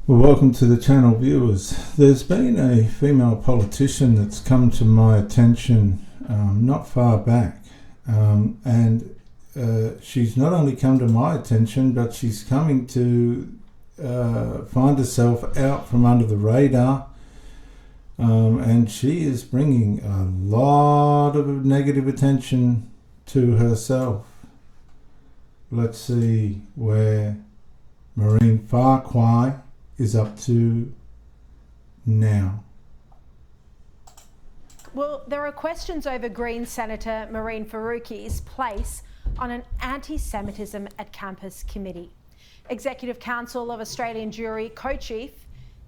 Well, welcome to the channel, viewers. There's been a female politician that's come to my attention not far back, and she's not only come to my attention, but she's coming to find herself out from under the radar, and she is bringing a lot of negative attention to herself. Let's see where Marine Farquhar is up to now. Well, there are questions over Green Senator Mehreen Faruqi's place on an anti-Semitism at campus committee. Executive Council of Australian Jury co-chief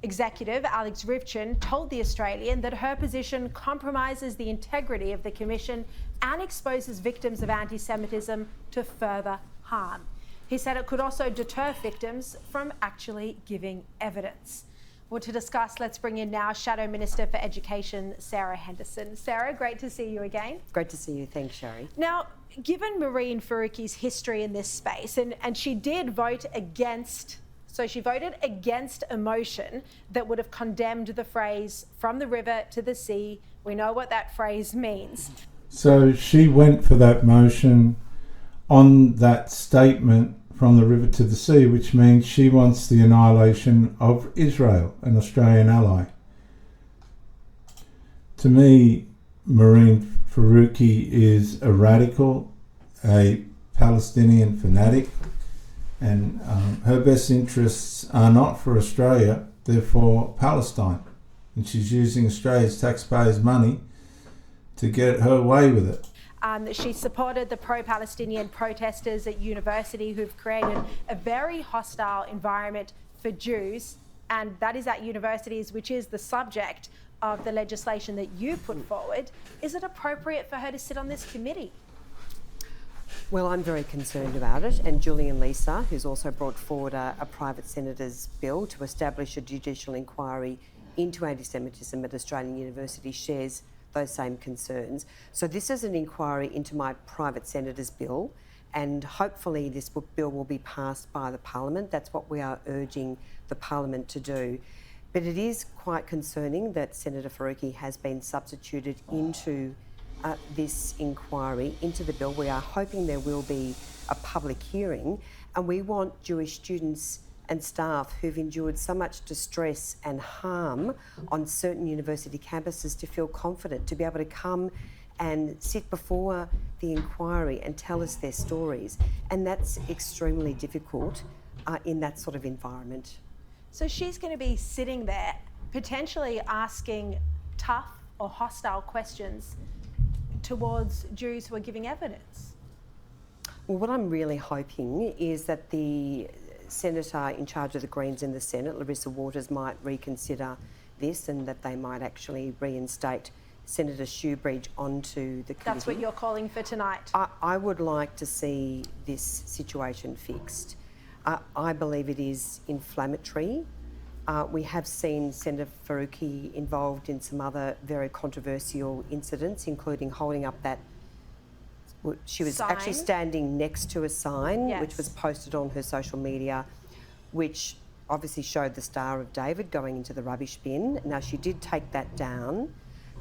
executive Alex Rivchin told The Australian that her position compromises the integrity of the commission and exposes victims of anti-Semitism to further harm. He said it could also deter victims from actually giving evidence. Well, to discuss, let's bring in now Shadow Minister for Education, Sarah Henderson. Sarah, great to see you again. Great to see you. Thanks, Sherry. Now, given Mehreen Faruqi's history in this space, and she did vote against, so she voted against a motion that would have condemned the phrase, from the river to the sea. We know what that phrase means. So she went for that motion on that statement, from the river to the sea, which means she wants the annihilation of Israel, an Australian ally. To me, Mehreen Faruqi is a radical, a Palestinian fanatic, and her best interests are not for Australia, they're for Palestine. And she's using Australia's taxpayers' money to get her way with it. She supported the pro-Palestinian protesters at university who've created a very hostile environment for Jews, and that is at universities, which is the subject of the legislation that you put forward. Is it appropriate for her to sit on this committee? Well, I'm very concerned about it, and Julian Lisa, who's also brought forward a private senator's bill to establish a judicial inquiry into anti-Semitism at Australian universities, shares those same concerns. So this is an inquiry into my private senator's bill, and hopefully this bill will be passed by the Parliament. That's what we are urging the Parliament to do. But it is quite concerning that Senator Faruqi has been substituted into this inquiry, into the bill. We are hoping there will be a public hearing, and we want Jewish students and staff who've endured so much distress and harm on certain university campuses to feel confident, to be able to come and sit before the inquiry and tell us their stories. And that's extremely difficult in that sort of environment. So she's going to be sitting there potentially asking tough or hostile questions towards Jews who are giving evidence. Well, what I'm really hoping is that the Senator in charge of the Greens in the Senate, Larissa Waters, might reconsider this, and that they might actually reinstate Senator Shoebridge onto the committee. That's what you're calling for tonight? I would like to see this situation fixed. I believe it is inflammatory. We have seen Senator Faruqi involved in some other very controversial incidents, including holding up that she was sign. Actually standing next to a sign, yes, which was posted on her social media, which obviously showed the Star of David going into the rubbish bin. Now, she did take that down,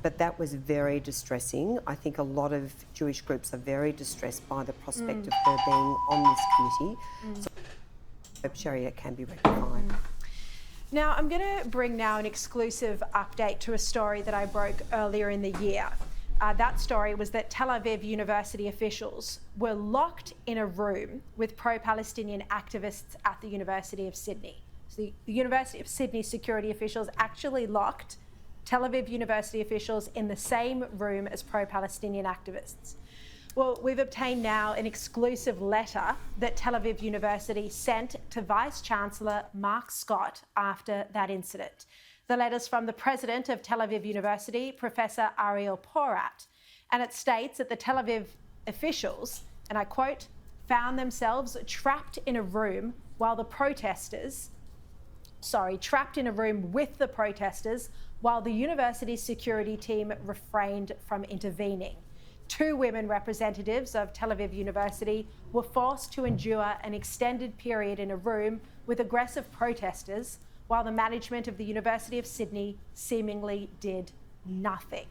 but that was very distressing. I think a lot of Jewish groups are very distressed by the prospect of her being on this committee. So I hope, Sherry, it can be rectified. Now, I'm going to bring now an exclusive update to a story that I broke earlier in the year. That story was that Tel Aviv University officials were locked in a room with pro-Palestinian activists at the University of Sydney. So the University of Sydney security officials actually locked Tel Aviv University officials in the same room as pro-Palestinian activists. Well, we've obtained now an exclusive letter that Tel Aviv University sent to Vice-Chancellor Mark Scott after that incident. The letter's from the president of Tel Aviv University, Professor Ariel Porat, and it states that the Tel Aviv officials, and I quote, found themselves trapped in a room with the protesters while the university's security team refrained from intervening. 2 women representatives of Tel Aviv University were forced to endure an extended period in a room with aggressive protesters while the management of the University of Sydney seemingly did nothing.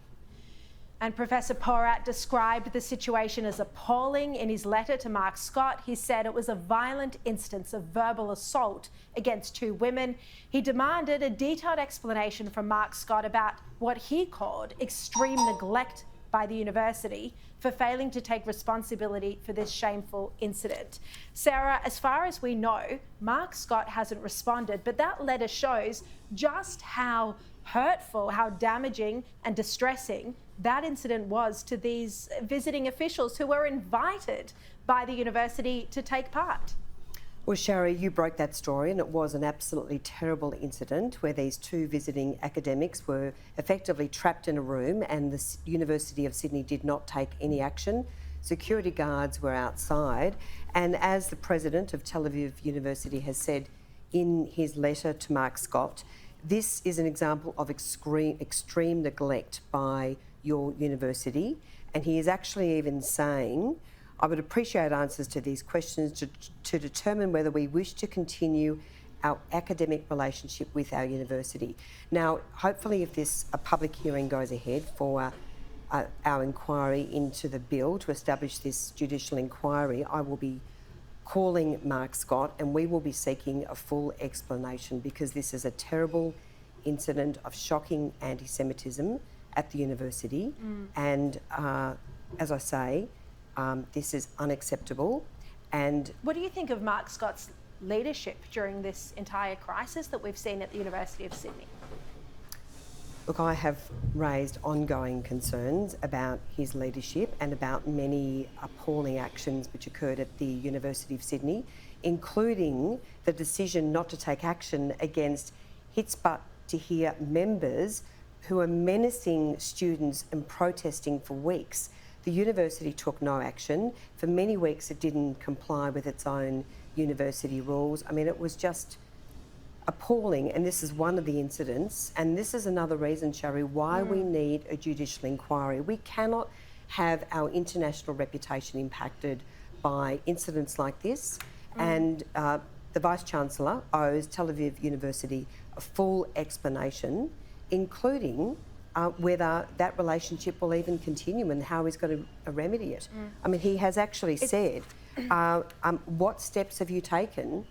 And Professor Porat described the situation as appalling in his letter to Mark Scott. He said it was a violent instance of verbal assault against two women. He demanded a detailed explanation from Mark Scott about what he called extreme neglect by the university for failing to take responsibility for this shameful incident. Sarah, as far as we know, Mark Scott hasn't responded, but that letter shows just how hurtful, how damaging and distressing that incident was to these visiting officials who were invited by the university to take part. Well, Shari, you broke that story, and it was an absolutely terrible incident where these two visiting academics were effectively trapped in a room, and the University of Sydney did not take any action. Security guards were outside, and as the president of Tel Aviv University has said in his letter to Mark Scott, this is an example of extreme neglect by your university, and he is actually even saying, I would appreciate answers to these questions to determine whether we wish to continue our academic relationship with our university. Now, hopefully if a public hearing goes ahead for our inquiry into the bill to establish this judicial inquiry, I will be calling Mark Scott and we will be seeking a full explanation, because this is a terrible incident of shocking anti-Semitism at the university. And as I say, this is unacceptable. And what do you think of Mark Scott's leadership during this entire crisis that we've seen at the University of Sydney? Look, I have raised ongoing concerns about his leadership and about many appalling actions which occurred at the University of Sydney, including the decision not to take action against Hitzbat Tahrir members who are menacing students and protesting for weeks. The university took no action. For many weeks it didn't comply with its own university rules. I mean, it was just appalling, and this is one of the incidents, and this is another reason, Shari, why we need a judicial inquiry. We cannot have our international reputation impacted by incidents like this, and the Vice-Chancellor owes Tel Aviv University a full explanation, including whether that relationship will even continue and how he's going to remedy it. I mean, he has actually said, what steps have you taken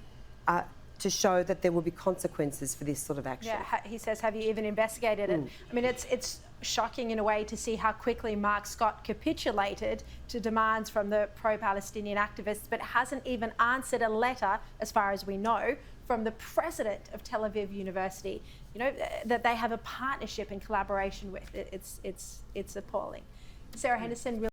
to show that there will be consequences for this sort of action? Yeah, he says, have you even investigated it? I mean, it's shocking in a way to see how quickly Mark Scott capitulated to demands from the pro-Palestinian activists, but hasn't even answered a letter, as far as we know, from the president of Tel Aviv University, you know, that they have a partnership and collaboration with. It's appalling. Sarah Henderson, really